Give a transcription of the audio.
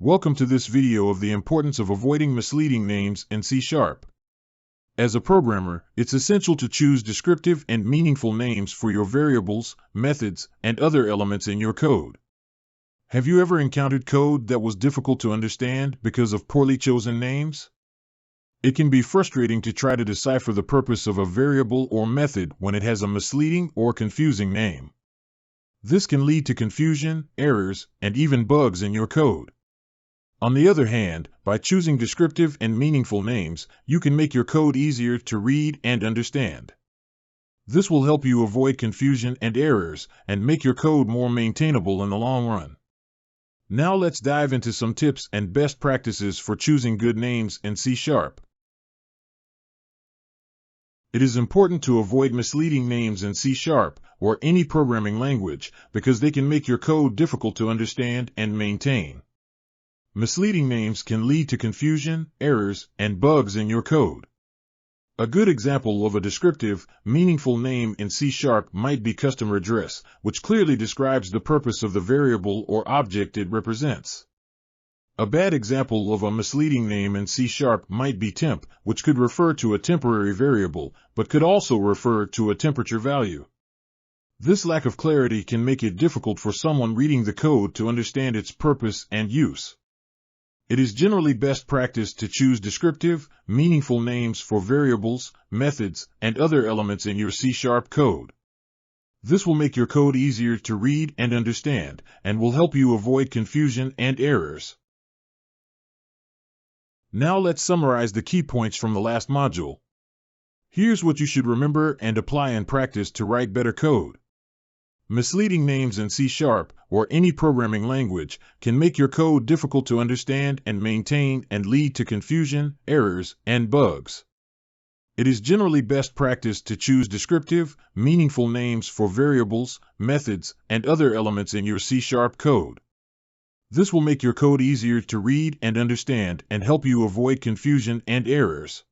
Welcome to this video of the importance of avoiding misleading names in C#. As a programmer, it's essential to choose descriptive and meaningful names for your variables, methods, and other elements in your code. Have you ever encountered code that was difficult to understand because of poorly chosen names? It can be frustrating to try to decipher the purpose of a variable or method when it has a misleading or confusing name. This can lead to confusion, errors, and even bugs in your code. On the other hand, by choosing descriptive and meaningful names, you can make your code easier to read and understand. This will help you avoid confusion and errors and make your code more maintainable in the long run. Now let's dive into some tips and best practices for choosing good names in C#. It is important to avoid misleading names in C# or any programming language because they can make your code difficult to understand and maintain. Misleading names can lead to confusion, errors, and bugs in your code. A good example of a descriptive, meaningful name in C# might be customer address, which clearly describes the purpose of the variable or object it represents. A bad example of a misleading name in C# might be temp, which could refer to a temporary variable, but could also refer to a temperature value. This lack of clarity can make it difficult for someone reading the code to understand its purpose and use. It is generally best practice to choose descriptive, meaningful names for variables, methods, and other elements in your C# code. This will make your code easier to read and understand, and will help you avoid confusion and errors. Now let's summarize the key points from the last module. Here's what you should remember and apply in practice to write better code. Misleading names in C# or any programming language can make your code difficult to understand and maintain and lead to confusion, errors, and bugs. It is generally best practice to choose descriptive, meaningful names for variables, methods, and other elements in your C# code. This will make your code easier to read and understand and help you avoid confusion and errors.